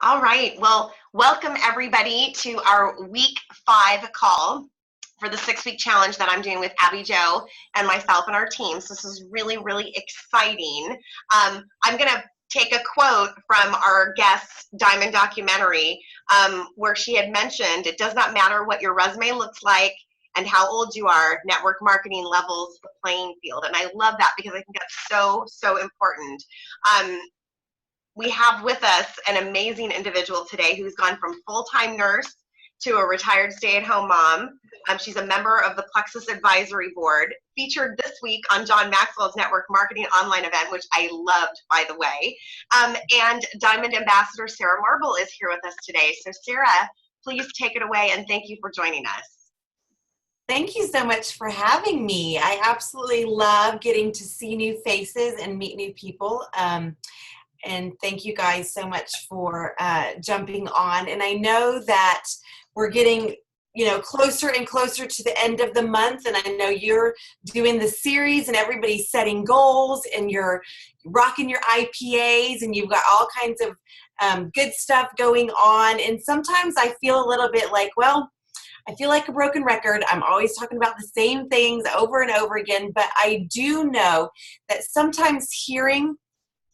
All right. Well, welcome everybody to our week 5 call for the 6-week challenge that I'm doing with Abby Joe and myself and our team. So this is really, really exciting. I'm going to take a quote from our guest Diamond documentary where she had mentioned it does not matter what your resume looks like and how old you are, network marketing levels the playing field. And I love that because I think that's so, so important. We have with us an amazing individual today who's gone from full-time nurse to a retired stay-at-home mom. She's a member of the Plexus Advisory Board, featured this week on John Maxwell's Network Marketing Online event, which I loved, by the way. And Diamond Ambassador Sara Marble is here with us today. So Sara, please take it away, and thank you for joining us. Thank you so much for having me. I absolutely love getting to see new faces and meet new people. And thank you guys so much for jumping on. And I know that we're getting, closer and closer to the end of the month. And I know you're doing the series and everybody's setting goals and you're rocking your IPAs and you've got all kinds of good stuff going on. And sometimes I feel a little bit like, I feel like a broken record. I'm always talking about the same things over and over again. But I do know that sometimes hearing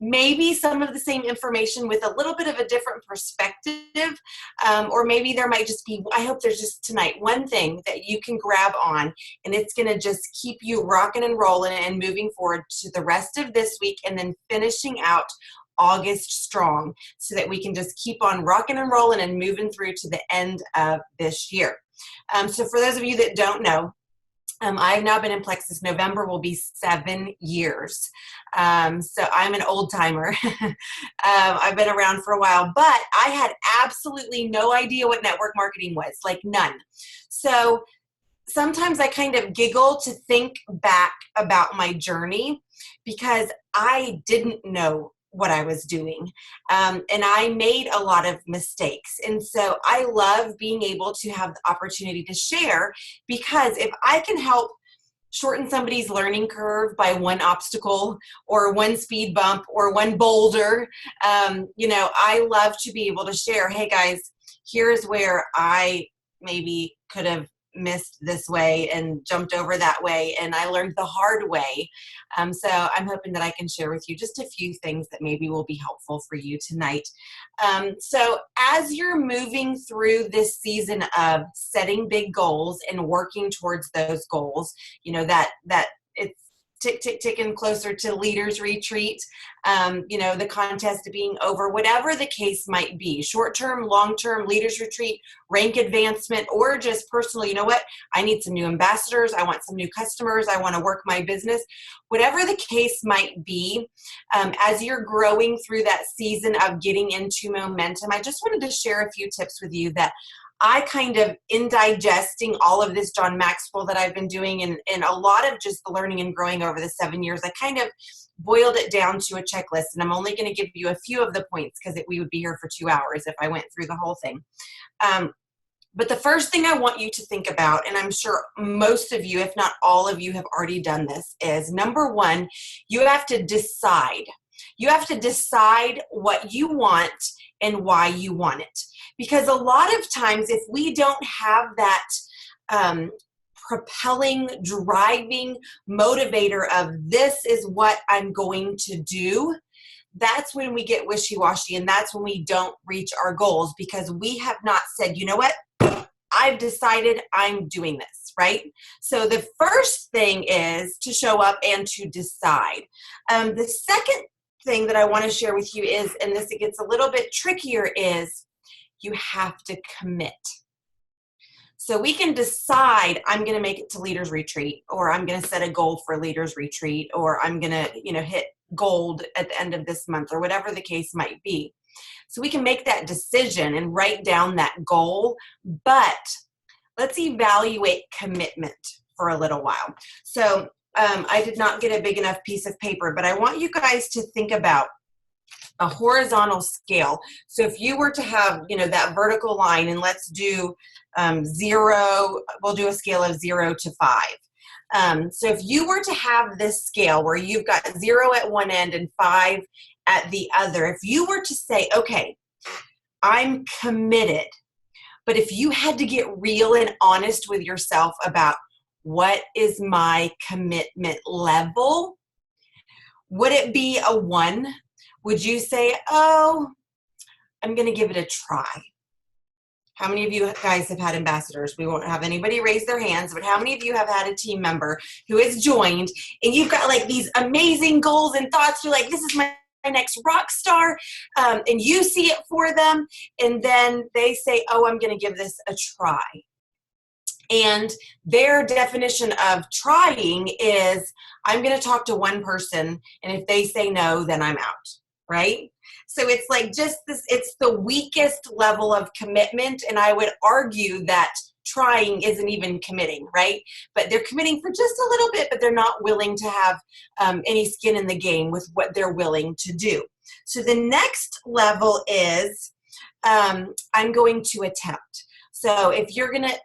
maybe some of the same information with a little bit of a different perspective, or maybe there might just be, I hope there's just tonight one thing that you can grab on, and it's going to just keep you rocking and rolling and moving forward to the rest of this week and then finishing out August strong so that we can just keep on rocking and rolling and moving through to the end of this year. So for those of you that don't know, I've now been in Plexus. November will be 7 years. So I'm an old timer. I've been around for a while, but I had absolutely no idea what network marketing was, like none. So sometimes I kind of giggle to think back about my journey because I didn't know what I was doing. And I made a lot of mistakes. And so I love being able to have the opportunity to share, because if I can help shorten somebody's learning curve by one obstacle or one speed bump or one boulder, I love to be able to share, hey guys, here's where I maybe could have missed this way and jumped over that way, and I learned the hard way. So I'm hoping that I can share with you just a few things that maybe will be helpful for you tonight. So as you're moving through this season of setting big goals and working towards those goals, that it's ticking closer to Leaders Retreat, the contest being over, whatever the case might be, short-term, long-term, Leaders Retreat, rank advancement, or just personal, I need some new ambassadors, I want some new customers, I want to work my business, whatever the case might be, as you're growing through that season of getting into momentum, I just wanted to share a few tips with you that I kind of, in digesting all of this John Maxwell that I've been doing and a lot of just the learning and growing over the 7 years, I kind of boiled it down to a checklist. And I'm only going to give you a few of the points because we would be here for 2 hours if I went through the whole thing. But the first thing I want you to think about, and I'm sure most of you, if not all of you, have already done this, is number one, you have to decide. You have to decide what you want and why you want it. Because a lot of times, if we don't have that propelling, driving motivator of this is what I'm going to do, that's when we get wishy-washy, and that's when we don't reach our goals because we have not said, you know what, I've decided I'm doing this, right? So the first thing is to show up and to decide. The second thing that I want to share with you is, and this it gets a little bit trickier, is you have to commit. So we can decide I'm going to make it to Leaders Retreat, or I'm going to set a goal for Leaders Retreat, or I'm going to, hit gold at the end of this month, or whatever the case might be. So we can make that decision and write down that goal, but let's evaluate commitment for a little while. So I did not get a big enough piece of paper, but I want you guys to think about a horizontal scale. So if you were to have, that vertical line, and let's do 0, we'll do a scale of 0 to 5. So if you were to have this scale where you've got 0 at one end and 5 at the other, if you were to say, okay, I'm committed. But if you had to get real and honest with yourself about what is my commitment level, would it be a 1? Would you say, oh, I'm going to give it a try? How many of you guys have had ambassadors? We won't have anybody raise their hands, but how many of you have had a team member who has joined and you've got like these amazing goals and thoughts? You're like, this is my next rock star, and you see it for them, and then they say, oh, I'm going to give this a try. And their definition of trying is, I'm going to talk to one person, and if they say no, then I'm out, right? So it's like just this, it's the weakest level of commitment, and I would argue that trying isn't even committing, right? But they're committing for just a little bit, but they're not willing to have any skin in the game with what they're willing to do. So the next level is I'm going to attempt. So if you're going to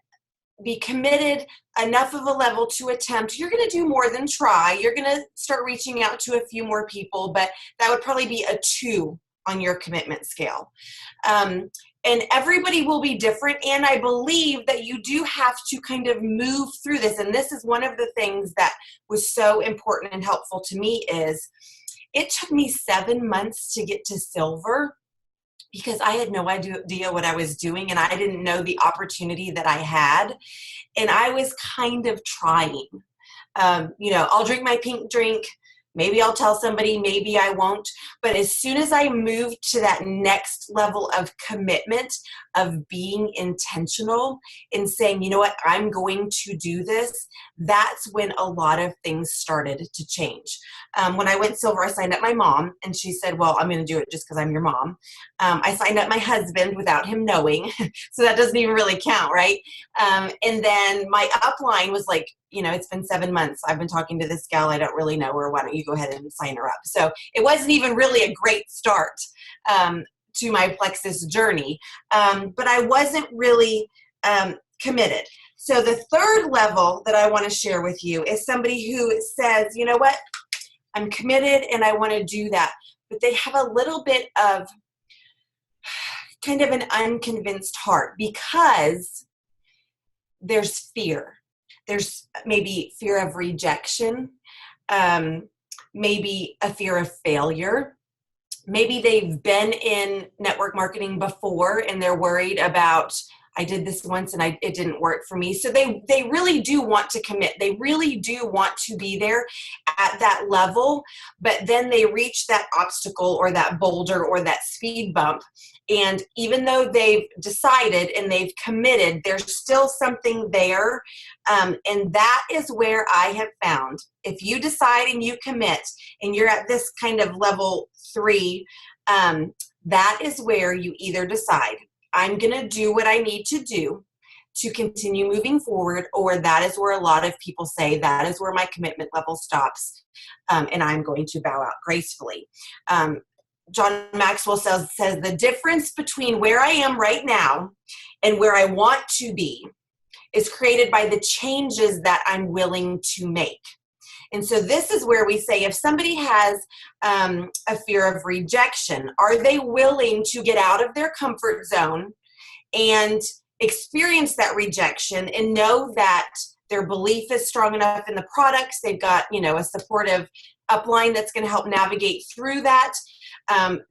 be committed enough of a level to attempt, you're going to do more than try. You're going to start reaching out to a few more people, but that would probably be a 2 on your commitment scale. And everybody will be different, and I believe that you do have to kind of move through this. And this is one of the things that was so important and helpful to me is it took me 7 months to get to silver, because I had no idea what I was doing, and I didn't know the opportunity that I had. And I was kind of trying. I'll drink my pink drink. Maybe I'll tell somebody, maybe I won't. But as soon as I moved to that next level of commitment, of being intentional and saying, you know what, I'm going to do this, that's when a lot of things started to change. When I went silver, I signed up my mom, and she said, well, I'm going to do it just because I'm your mom. I signed up my husband without him knowing, so that doesn't even really count, right? And then my upline was like, it's been 7 months. I've been talking to this gal. I don't really know her. Why don't you go ahead and sign her up? So it wasn't even really a great start to my Plexus journey, but I wasn't really committed. So the third level that I want to share with you is somebody who says, you know what, I'm committed and I want to do that, but they have a little bit of kind of an unconvinced heart because there's fear. There's maybe fear of rejection, maybe a fear of failure. Maybe they've been in network marketing before and they're worried about, I did this once and it didn't work for me. So they really do want to commit. They really do want to be there at that level, but then they reach that obstacle or that boulder or that speed bump. And even though they've decided and they've committed, there's still something there. And that is where I have found, if you decide and you commit and you're at this kind of level 3, that is where you either decide, I'm going to do what I need to do to continue moving forward, or that is where a lot of people say, that is where my commitment level stops, and I'm going to bow out gracefully. John Maxwell says the difference between where I am right now and where I want to be is created by the changes that I'm willing to make. And so this is where we say, if somebody has a fear of rejection, are they willing to get out of their comfort zone and experience that rejection and know that their belief is strong enough in the products? They've got, a supportive upline that's going to help navigate through that.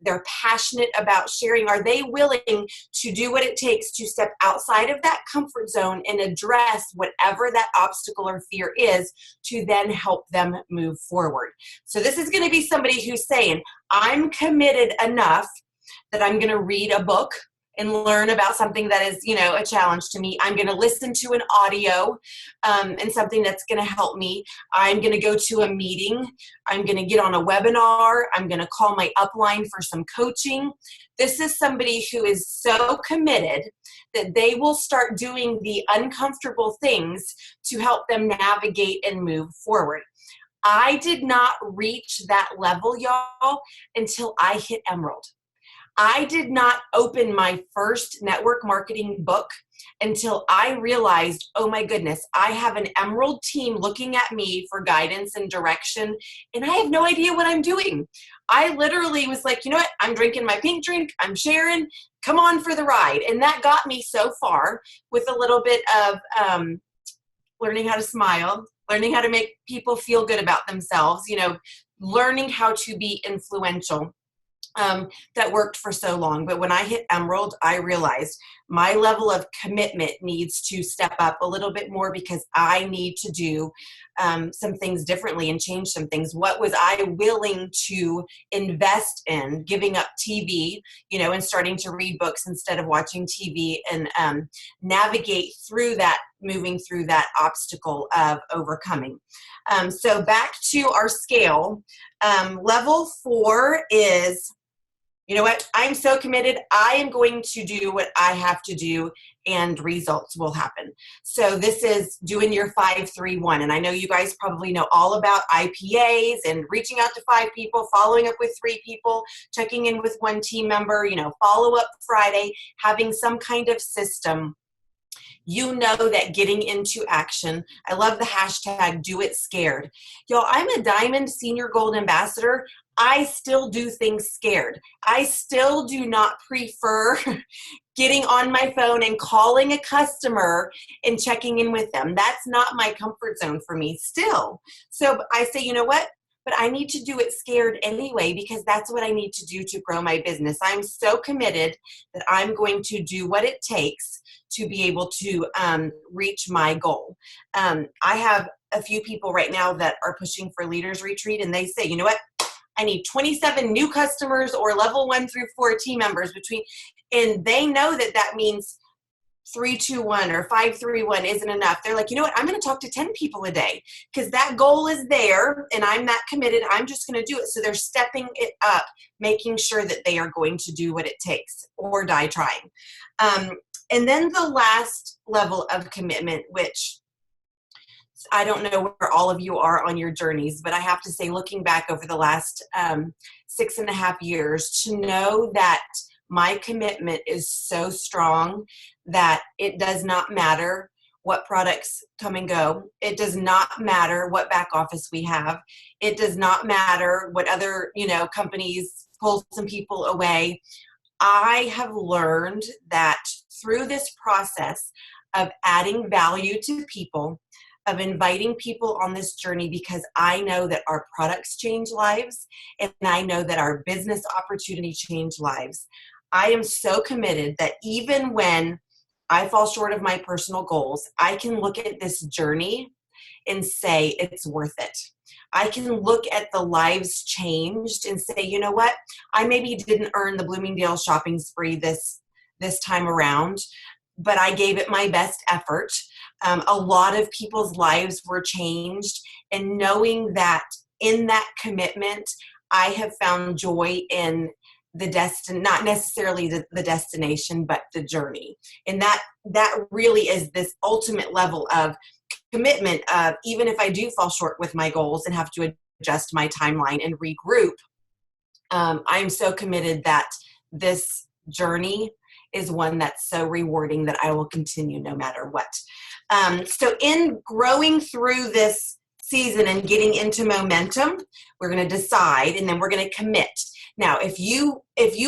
They're passionate about sharing. Are they willing to do what it takes to step outside of that comfort zone and address whatever that obstacle or fear is to then help them move forward? So this is going to be somebody who's saying, I'm committed enough that I'm going to read a book and learn about something that is, a challenge to me. I'm going to listen to an audio and something that's going to help me. I'm going to go to a meeting. I'm going to get on a webinar. I'm going to call my upline for some coaching. This is somebody who is so committed that they will start doing the uncomfortable things to help them navigate and move forward. I did not reach that level, y'all, until I hit Emerald. I did not open my first network marketing book until I realized, oh my goodness, I have an Emerald team looking at me for guidance and direction, and I have no idea what I'm doing. I literally was like, you know what? I'm drinking my pink drink. I'm sharing. Come on for the ride. And that got me so far with a little bit of learning how to smile, learning how to make people feel good about themselves, learning how to be influential. That worked for so long. But when I hit Emerald, I realized my level of commitment needs to step up a little bit more because I need to do some things differently and change some things. What was I willing to invest in? Giving up TV, and starting to read books instead of watching TV, and navigate through that, moving through that obstacle of overcoming. So back to our scale. Level 4 is, you know what? I'm so committed. I am going to do what I have to do and results will happen. So this is doing your 5-3-1. And I know you guys probably know all about IPAs and reaching out to 5 people, following up with 3 people, checking in with 1 team member, follow up Friday, having some kind of system. You know that getting into action. I love the hashtag do it scared. Y'all, I'm a Diamond Senior Gold Ambassador. I still do things scared. I still do not prefer getting on my phone and calling a customer and checking in with them. That's not my comfort zone for me still. So I say, you know what? But I need to do it scared anyway, because that's what I need to do to grow my business. I'm so committed that I'm going to do what it takes to be able to reach my goal. I have a few people right now that are pushing for Leaders Retreat, and they say, you know what? I need 27 new customers or level 1 through 4 team members and they know that means 3-2-1 or 5-3-1 isn't enough. They're like, you know what? I'm going to talk to 10 people a day because that goal is there and I'm that committed. I'm just going to do it. So they're stepping it up, making sure that they are going to do what it takes or die trying. And then the last level of commitment, which I don't know where all of you are on your journeys, but I have to say, looking back over the last 6.5 years, to know that my commitment is so strong that it does not matter what products come and go. It does not matter what back office we have. It does not matter what other, companies pull some people away. I have learned that through this process of adding value to people, of inviting people on this journey, because I know that our products change lives and I know that our business opportunity change lives. I am so committed that even when I fall short of my personal goals, I can look at this journey and say it's worth it. I can look at the lives changed and say, you know what? I maybe didn't earn the Bloomingdale shopping spree this time around, but I gave it my best effort. A lot of people's lives were changed, and knowing that in that commitment, I have found joy in the not necessarily the destination, but the journey. And that really is this ultimate level of commitment of, even if I do fall short with my goals and have to adjust my timeline and regroup, I'm so committed that this journey is one that's so rewarding that I will continue no matter what. So in growing through this season and getting into momentum, we're going to decide, and then we're going to commit. Now, if you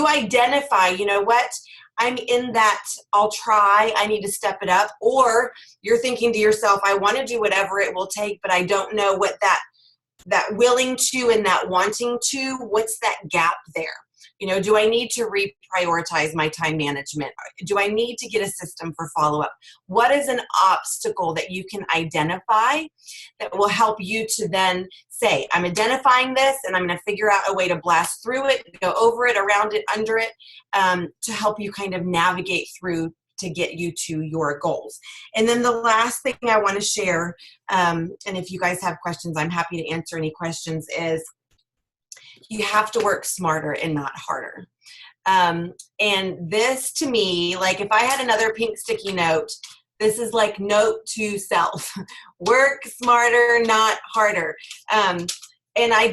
identify, you know what, I'm in that, I'll try, I need to step it up, or you're thinking to yourself, I want to do whatever it will take, but I don't know what that willing to and that wanting to, what's that gap there? Do I need to reprioritize my time management? Do I need to get a system for follow-up? What is an obstacle that you can identify that will help you to then say, I'm identifying this and I'm going to figure out a way to blast through it, go over it, around it, under it, to help you kind of navigate through to get you to your goals. And then the last thing I want to share, and if you guys have questions, I'm happy to answer any questions, is you have to work smarter and not harder. And this, to me, like if I had another pink sticky note, this is like note to self. Work smarter, not harder. And I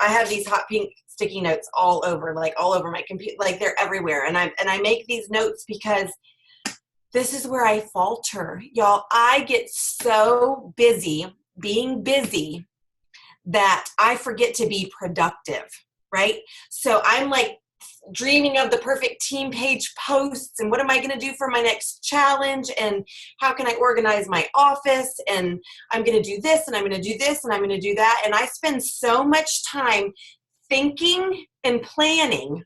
have these hot pink sticky notes all over my computer, like they're everywhere. And I make these notes because this is where I falter. Y'all, I get so busy being busy that I forget to be productive, right? So I'm like dreaming of the perfect team page posts and what am I going to do for my next challenge and how can I organize my office and I'm going to do this and I'm going to do this and I'm going to do that. And I spend so much time thinking and planning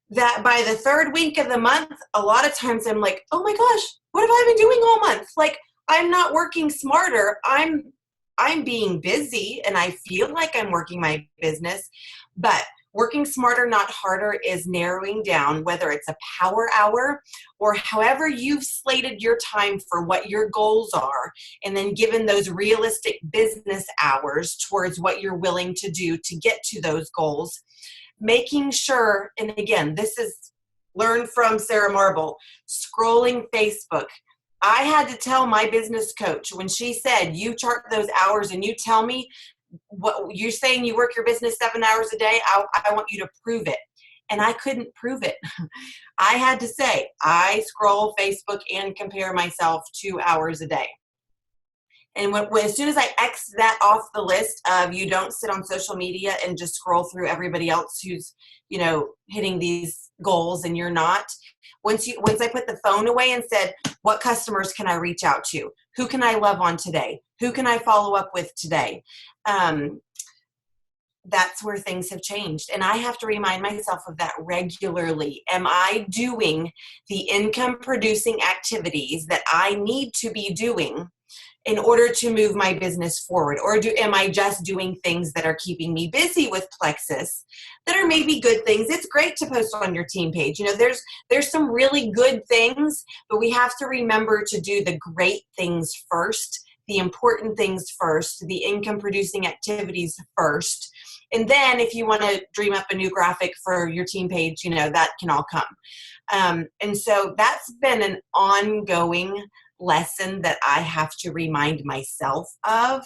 that by the third week of the month, a lot of times I'm like, oh my gosh, what have I been doing all month? Like, I'm not working smarter. I'm being busy and I feel like I'm working my business, but working smarter, not harder is narrowing down whether it's a power hour or however you've slated your time for what your goals are, and then given those realistic business hours towards what you're willing to do to get to those goals. Making sure, and again, this is learn from Sara Marble, scrolling Facebook. I had to tell my business coach when she said, you chart those hours and you tell me what you're saying, you work your business 7 hours a day. I want you to prove it. And I couldn't prove it. I had to say, I scroll Facebook and compare myself 2 hours a day. And as soon as I X that off the list of you don't sit on social media and just scroll through everybody else who's, hitting these goals and you're not. Once I put the phone away and said, what customers can I reach out to? Who can I love on today? Who can I follow up with today? That's where things have changed. And I have to remind myself of that regularly. Am I doing the income producing activities that I need to be doing in order to move my business forward? Or am I just doing things that are keeping me busy with Plexus that are maybe good things? It's great to post on your team page. There's some really good things, but we have to remember to do the great things first, the important things first, the income producing activities first. And then if you want to dream up a new graphic for your team page, that can all come. And so that's been an ongoing lesson that I have to remind myself of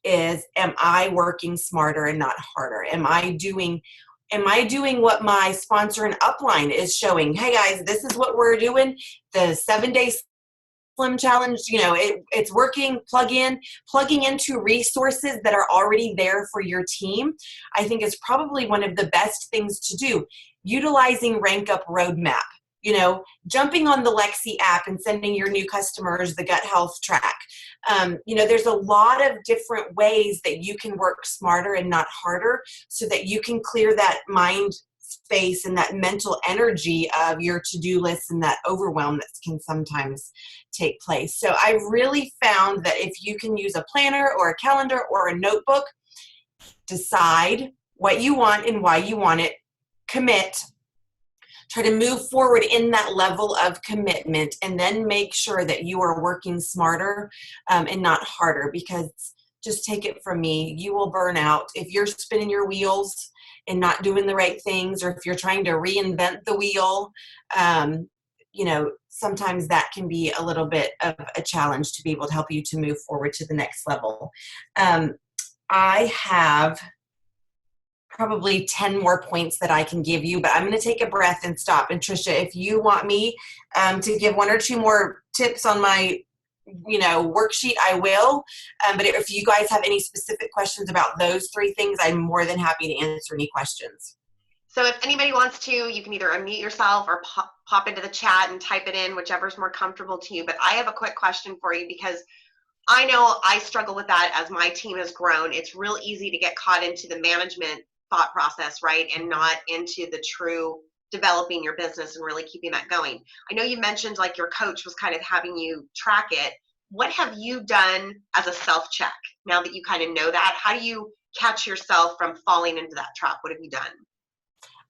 is, am I working smarter and not harder? Am I doing what my sponsor and upline is showing? Hey guys, this is what we're doing. The 7-day Slim Challenge, it's working. Plugging into resources that are already there for your team, I think is probably one of the best things to do. Utilizing Rank Up Roadmap. Jumping on the Lexi app and sending your new customers the gut health track. There's a lot of different ways that you can work smarter and not harder so that you can clear that mind space and that mental energy of your to-do list and that overwhelm that can sometimes take place. So I really found that if you can use a planner or a calendar or a notebook, decide what you want and why you want it, commit, try to move forward in that level of commitment, and then make sure that you are working smarter and not harder, because just take it from me, you will burn out if you're spinning your wheels and not doing the right things, or if you're trying to reinvent the wheel. Sometimes that can be a little bit of a challenge to be able to help you to move forward to the next level. I have probably 10 more points that I can give you, but I'm going to take a breath and stop. And Trisha, if you want me to give 1 or 2 more tips on my, worksheet, I will. But if you guys have any specific questions about those 3 things, I'm more than happy to answer any questions. So if anybody wants to, you can either unmute yourself or pop into the chat and type it in, whichever's more comfortable to you. But I have a quick question for you, because I know I struggle with that as my team has grown. It's real easy to get caught into the management thought process, right? And not into the true developing your business and really keeping that going. I know you mentioned like your coach was kind of having you track it. What have you done as a self-check now that you kind of know that? How do you catch yourself from falling into that trap? What have you done?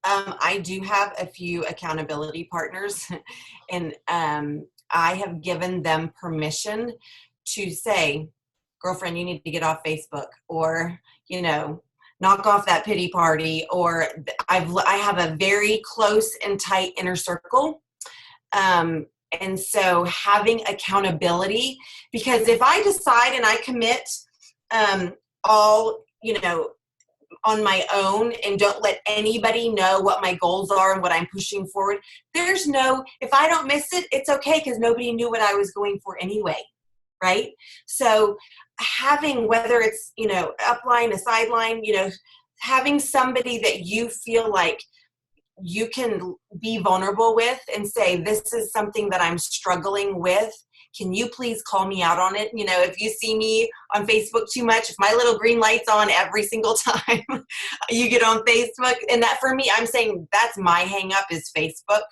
I do have a few accountability partners, and I have given them permission to say, girlfriend, you need to get off Facebook, or, knock off that pity party, or I have a very close and tight inner circle. And so having accountability, because if I decide and I commit all, on my own and don't let anybody know what my goals are and what I'm pushing forward, there's no, if I don't miss it, it's okay because nobody knew what I was going for anyway, right? So having, whether it's, upline, a sideline, having somebody that you feel like you can be vulnerable with and say, this is something that I'm struggling with. Can you please call me out on it? If you see me on Facebook too much, if my little green light's on every single time you get on Facebook, and that for me, I'm saying that's my hang up is Facebook.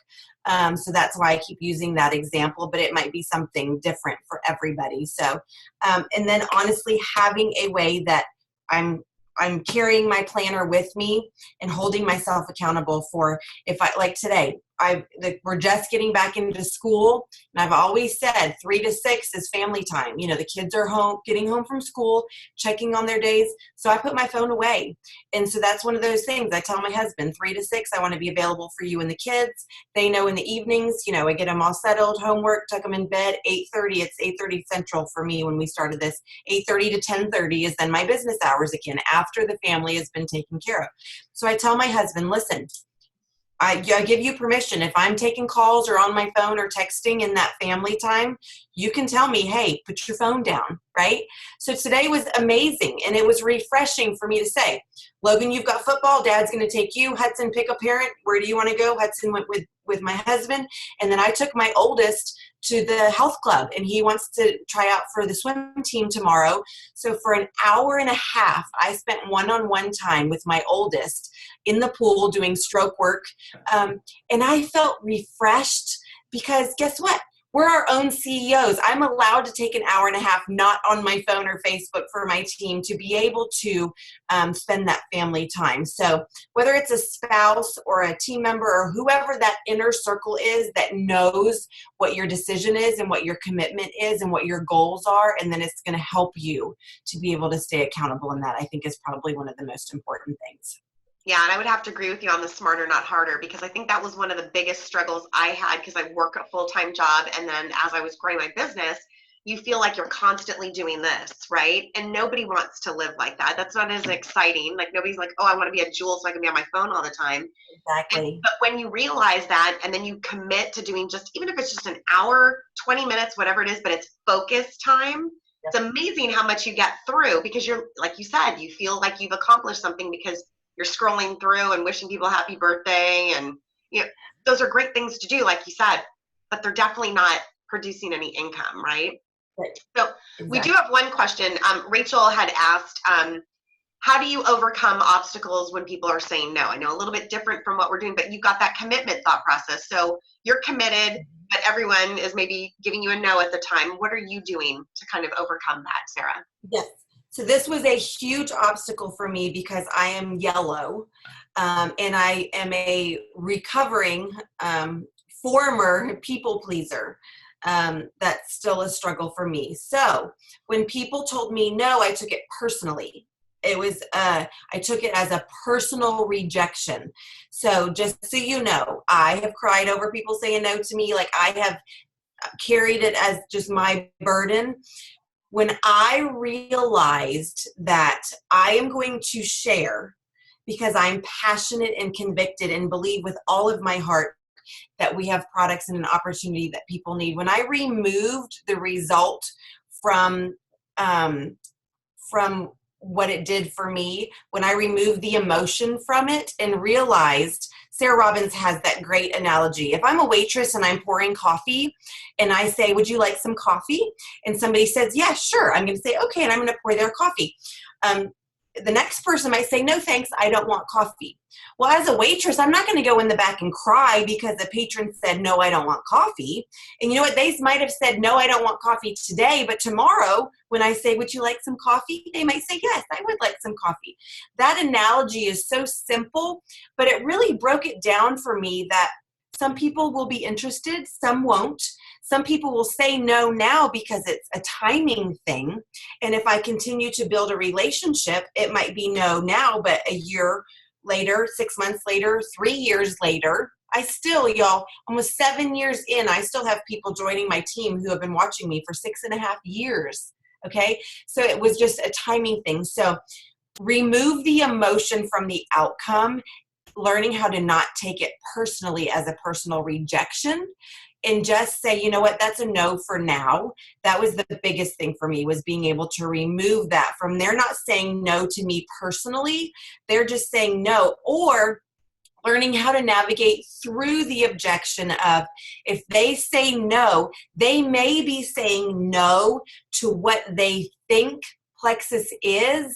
So that's why I keep using that example, but it might be something different for everybody. So, and then honestly, having a way that I'm carrying my planner with me and holding myself accountable for, if I, like today, we're just getting back into school, and I've always said 3 to 6 is family time. The kids are home, getting home from school, checking on their days. So I put my phone away. And so that's one of those things. I tell my husband, 3 to 6, I want to be available for you and the kids. They know in the evenings, I get them all settled, homework, tuck them in bed, 8:30. It's 8:30 Central for me when we started this. 8:30 to 10:30 is then my business hours again, after the family has been taken care of. So I tell my husband, listen, I give you permission. If I'm taking calls or on my phone or texting in that family time, you can tell me, hey, put your phone down, right? So today was amazing, and it was refreshing for me to say, Logan, you've got football. Dad's going to take you. Hudson, pick a parent. Where do you want to go? Hudson went with my husband, and then I took my oldest to the health club, and he wants to try out for the swim team tomorrow. So for an hour and a half, I spent one-on-one time with my oldest in the pool doing stroke work. And I felt refreshed because guess what? We're our own CEOs. I'm allowed to take an hour and a half, not on my phone or Facebook, for my team to be able to spend that family time. So whether it's a spouse or a team member or whoever that inner circle is that knows what your decision is and what your commitment is and what your goals are, and then it's going to help you to be able to stay accountable in that, I think is probably one of the most important things. Yeah, and I would have to agree with you on the smarter, not harder, because I think that was one of the biggest struggles I had, because I work a full-time job, and then as I was growing my business, you feel like you're constantly doing this, right? And nobody wants to live like that. That's not as exciting. Like nobody's like, oh, I want to be at Jewel so I can be on my phone all the time. Exactly. But when you realize that, and then you commit to doing just, even if it's just an hour, 20 minutes, whatever it is, but it's focus time, it's amazing how much you get through, because you're, like you said, you feel like you've accomplished something because you're scrolling through and wishing people happy birthday, and those are great things to do, like you said, but they're definitely not producing any income, right? Right. So we do have one question. Rachel had asked, how do you overcome obstacles when people are saying no? I know a little bit different from what we're doing, but you've got that commitment thought process. So you're committed, but everyone is maybe giving you a no at the time. What are you doing to kind of overcome that, Sarah? Yes. So this was a huge obstacle for me because I am yellow, and I am a recovering former people pleaser. That's still a struggle for me. So when people told me no, I took it personally. It was, I took it as a personal rejection. So just so you know, I have cried over people saying no to me. Like I have carried it as just my burden. When I realized that I am going to share because I'm passionate and convicted and believe with all of my heart that we have products and an opportunity that people need. When I removed the result from what it did for me, when I removed the emotion from it and realized, Sarah Robbins has that great analogy. If I'm a waitress and I'm pouring coffee and I say, would you like some coffee? And somebody says, yeah, sure. I'm going to say, okay, and I'm going to pour their coffee. The next person might say, no, thanks, I don't want coffee. Well, as a waitress, I'm not going to go in the back and cry because the patron said, no, I don't want coffee. And you know what? They might have said, no, I don't want coffee today, but tomorrow when I say, would you like some coffee? They might say, yes, I would like some coffee. That analogy is so simple, but it really broke it down for me that some people will be interested, some won't. Some people will say no now because it's a timing thing. And if I continue to build a relationship, it might be no now, but a year later, 6 months later, 3 years later, I still, y'all, almost 7 years in, I still have people joining my team who have been watching me for 6.5 years. Okay. So it was just a timing thing. So remove the emotion from the outcome, learning how to not take it personally as a personal rejection, and just say, you know what, that's a no for now. That was the biggest thing for me, was being able to remove that from, they're not saying no to me personally, they're just saying no. Or learning how to navigate through the objection of, if they say no, they may be saying no to what they think Plexus is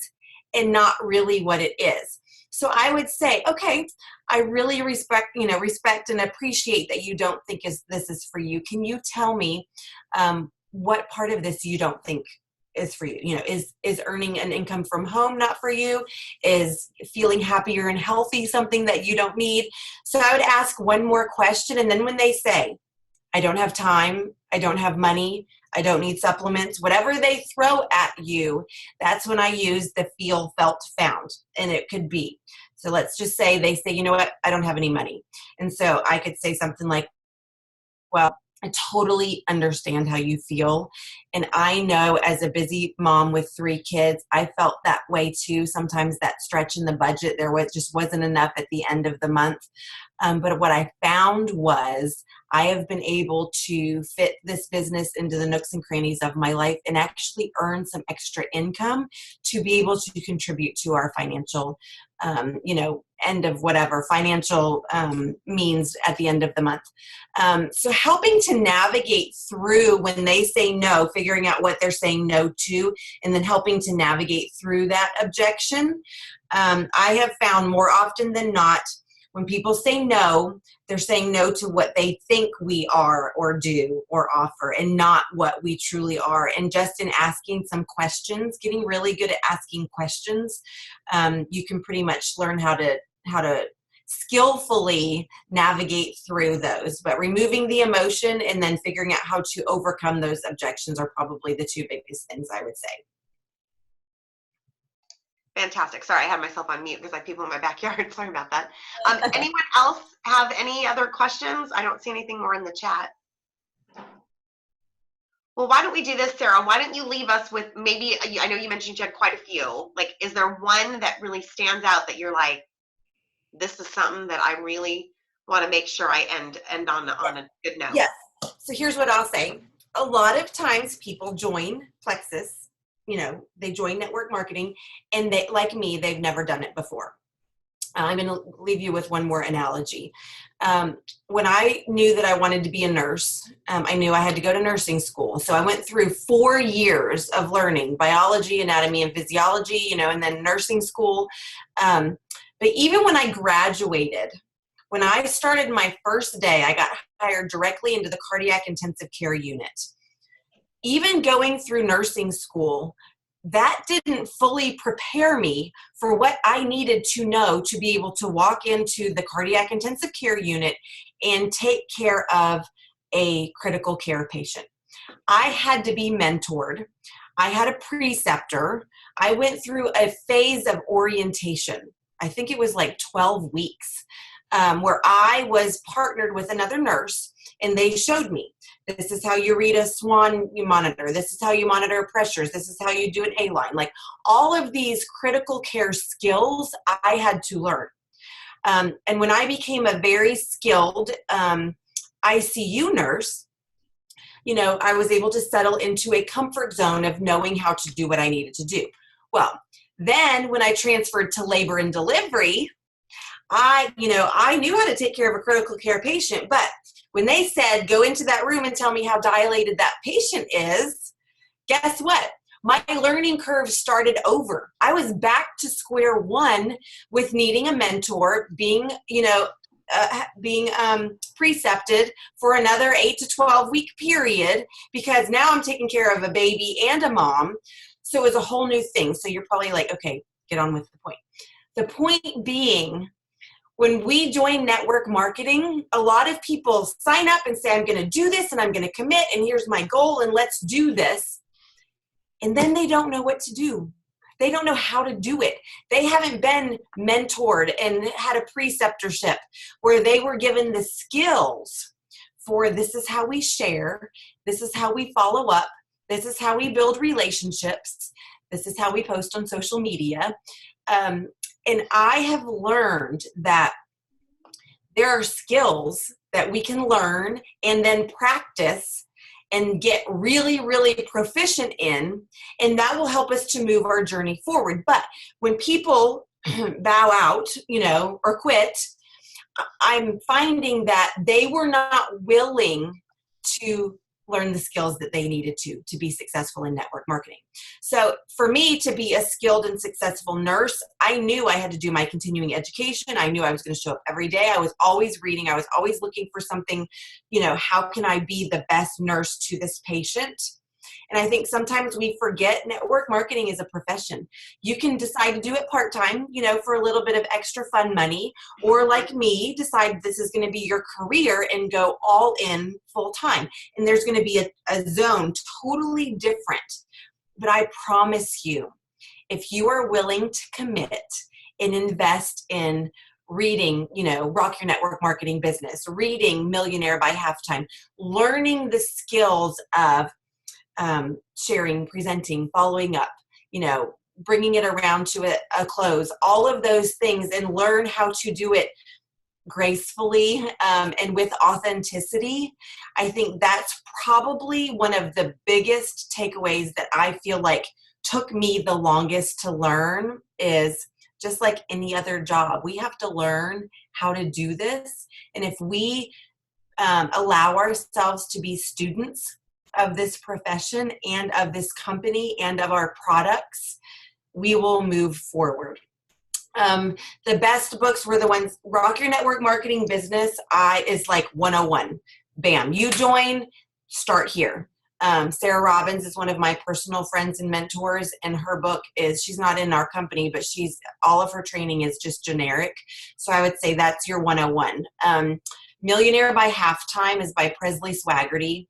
and not really what it is. So I would say, okay, I really respect and appreciate that you don't think this is for you. Can you tell me what part of this you don't think is for you? Is earning an income from home not for you? Is feeling happier and healthy something that you don't need? So I would ask one more question, and then when they say, I don't have time, I don't have money, I don't need supplements, whatever they throw at you, that's when I use the feel, felt, found. And it could be, so let's just say they say, you know what, I don't have any money. And so I could say something like, well, I totally understand how you feel. And I know, as a busy mom with 3 kids, I felt that way too. Sometimes that stretch in the budget, just wasn't enough at the end of the month. But what I found was I have been able to fit this business into the nooks and crannies of my life and actually earn some extra income to be able to contribute to our financial, end of whatever financial means at the end of the month. So helping to navigate through when they say no, figuring out what they're saying no to, and then helping to navigate through that objection. I have found more often than not, when people say no, they're saying no to what they think we are or do or offer, and not what we truly are. And just in asking some questions, getting really good at asking questions, you can pretty much learn how to skillfully navigate through those. But removing the emotion and then figuring out how to overcome those objections are probably the 2 biggest things I would say. Fantastic. Sorry, I had myself on mute because I have people in my backyard. Sorry about that. Anyone else have any other questions? I don't see anything more in the chat. Well, why don't we do this, Sarah? Why don't you leave us with maybe, I know you mentioned you had quite a few. Like, is there one that really stands out that you're like, this is something that I really want to make sure I end on a good note? Yes. So here's what I'll say. A lot of times people join Plexus, they join network marketing, and they, like me, they've never done it before. I'm going to leave you with one more analogy. When I knew that I wanted to be a nurse, I knew I had to go to nursing school. So I went through 4 years of learning biology, anatomy, and physiology, and then nursing school. But even when I graduated, when I started my first day, I got hired directly into the cardiac intensive care unit. Even going through nursing school, that didn't fully prepare me for what I needed to know to be able to walk into the cardiac intensive care unit and take care of a critical care patient. I had to be mentored. I had a preceptor. I went through a phase of orientation. I think it was like 12 weeks, where I was partnered with another nurse, and they showed me, this is how you read a swan monitor. This is how you monitor pressures. This is how you do an A-line. Like, all of these critical care skills I had to learn. And when I became a very skilled ICU nurse, I was able to settle into a comfort zone of knowing how to do what I needed to do. Well, then when I transferred to labor and delivery, I knew how to take care of a critical care patient, but when they said, go into that room and tell me how dilated that patient is, guess what? My learning curve started over. I was back to square one with needing a mentor, being precepted for another 8 to 12 week period, because now I'm taking care of a baby and a mom. So it was a whole new thing. So you're probably like, okay, get on with the point. The point being, when we join network marketing, a lot of people sign up and say, I'm going to do this and I'm going to commit and here's my goal and let's do this. And then they don't know what to do. They don't know how to do it. They haven't been mentored and had a preceptorship where they were given the skills for, this is how we share, this is how we follow up, this is how we build relationships, This is how we post on social media. And I have learned that there are skills that we can learn and then practice and get really, really proficient in, and that will help us to move our journey forward. But when people bow out, or quit, I'm finding that they were not willing to learn the skills that they needed to be successful in network marketing. So for me to be a skilled and successful nurse, I knew I had to do my continuing education. I knew I was going to show up every day. I was always reading. I was always looking for something, how can I be the best nurse to this patient? And I think sometimes we forget network marketing is a profession. You can decide to do it part-time, for a little bit of extra fun money, or like me, decide this is going to be your career and go all in full-time. And there's going to be a zone totally different. But I promise you, if you are willing to commit and invest in reading, Rock Your Network Marketing Business, reading Millionaire by Halftime, learning the skills of sharing, presenting, following up, bringing it around to a close, all of those things, and learn how to do it gracefully and with authenticity. I think that's probably one of the biggest takeaways that I feel like took me the longest to learn. Is just like any other job, we have to learn how to do this. And if we allow ourselves to be students of this profession and of this company and of our products, we will move forward. The best books were the ones, Rock Your Network Marketing Business is like 101. Bam, you join, start here. Sarah Robbins is one of my personal friends and mentors, and her book she's not in our company, but all of her training is just generic. So I would say that's your 101. Millionaire by Halftime is by Presley Swaggerty.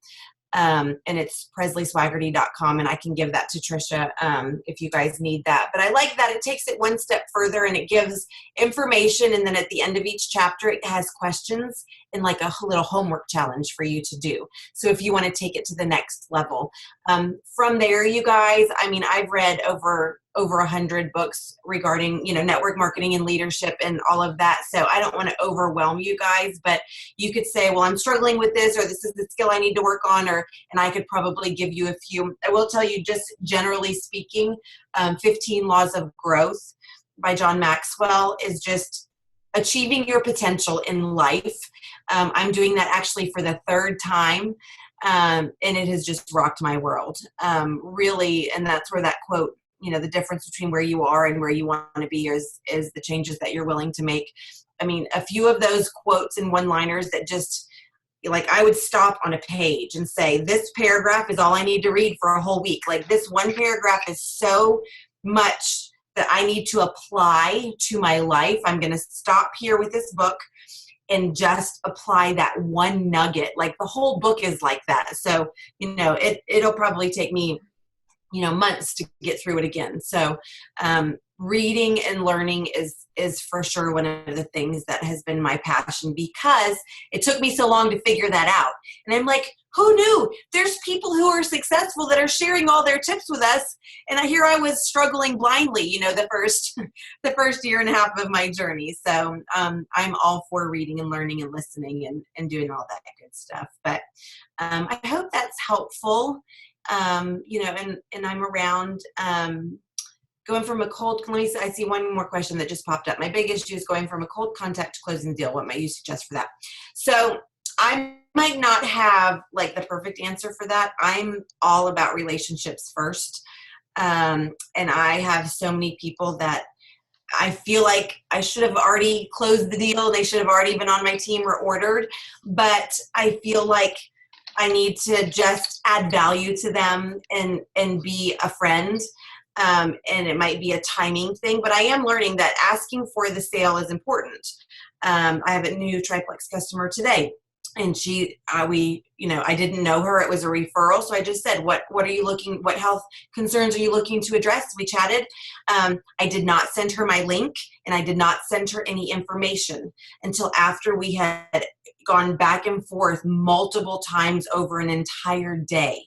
And it's presleyswaggerty.com, and I can give that to Trisha if you guys need that. But I like that it takes it one step further, and it gives information, and then at the end of each chapter it has questions and like a little homework challenge for you to do. So if you want to take it to the next level. From there, you guys, I've read over 100 books regarding, network marketing and leadership and all of that. So I don't want to overwhelm you guys, but you could say, well, I'm struggling with this, or this is the skill I need to work on, and I could probably give you a few. I will tell you, just generally speaking, 15 Laws of Growth by John Maxwell is just achieving your potential in life. I'm doing that actually for the third time. And it has just rocked my world, really. And that's where that quote, the difference between where you are and where you want to be is the changes that you're willing to make. A few of those quotes and one-liners that just, like, I would stop on a page and say, this paragraph is all I need to read for a whole week. Like, this one paragraph is so much that I need to apply to my life. I'm going to stop here with this book and just apply that one nugget. Like, the whole book is like that. So, it'll probably take me, months to get through it again. So, reading and learning is for sure one of the things that has been my passion, because it took me so long to figure that out. And I'm like, who knew? There's people who are successful that are sharing all their tips with us. And here I was struggling blindly, the first year and a half of my journey. So I'm all for reading and learning and listening and doing all that good stuff. But I hope that's helpful. And I'm around going from a cold, I see one more question that just popped up. My big issue is going from a cold contact to closing the deal. What might you suggest for that? So I might not have like the perfect answer for that. I'm all about relationships first. And I have so many people that I feel like I should have already closed the deal. They should have already been on my team or ordered, but I feel like I need to just add value to them and be a friend. And it might be a timing thing, but I am learning that asking for the sale is important. I have a new triplex customer today, and I didn't know her. It was a referral. So I just said, what health concerns are you looking to address? We chatted. I did not send her my link, and I did not send her any information until after we had gone back and forth multiple times over an entire day,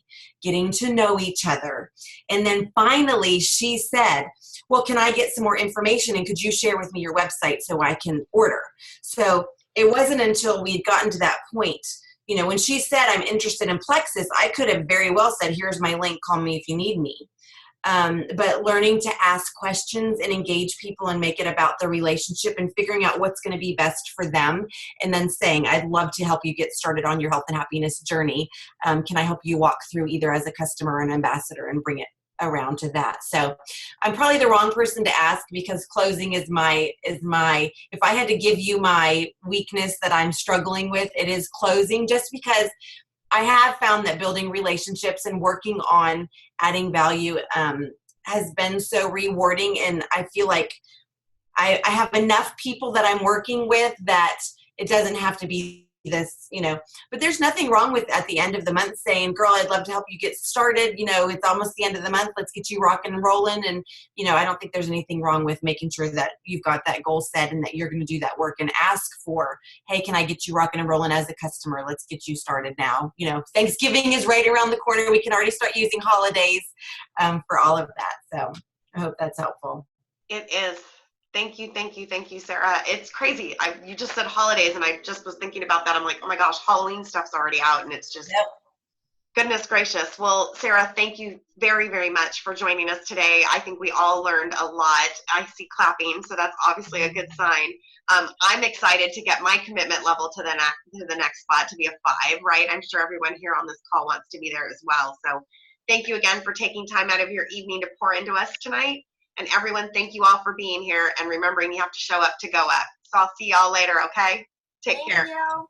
getting to know each other. And then finally she said, well, can I get some more information, and could you share with me your website so I can order? So it wasn't until we'd gotten to that point, you know, when she said, I'm interested in Plexus, I could have very well said, here's my link, call me if you need me. But learning to ask questions and engage people and make it about the relationship and figuring out what's going to be best for them, and then saying, I'd love to help you get started on your health and happiness journey. Can I help you walk through either as a customer or an ambassador and bring it around to that? So I'm probably the wrong person to ask, because closing is my, if I had to give you my weakness that I'm struggling with, it is closing, just because I have found that building relationships and working on adding value has been so rewarding. And I feel like I have enough people that I'm working with that it doesn't have to be this, you know, but there's nothing wrong with at the end of the month saying, girl, I'd love to help you get started. You know, it's almost the end of the month. Let's get you rocking and rolling. And, you know, I don't think there's anything wrong with making sure that you've got that goal set and that you're going to do that work and ask for, hey, can I get you rocking and rolling as a customer? Let's get you started now. You know, Thanksgiving is right around the corner. We can already start using holidays for all of that. So I hope that's helpful. It is. Thank you, thank you, thank you, Sarah. It's crazy. You just said holidays, and I just was thinking about that. I'm like, oh my gosh, Halloween stuff's already out, and it's just, Yep. Goodness gracious. Well, Sarah, thank you very, very much for joining us today. I think we all learned a lot. I see clapping, so that's obviously a good sign. I'm excited to get my commitment level to the next spot to be a 5, right? I'm sure everyone here on this call wants to be there as well. So thank you again for taking time out of your evening to pour into us tonight. And everyone, thank you all for being here and remembering you have to show up to go up. So I'll see y'all later, okay? Take care. Thank you.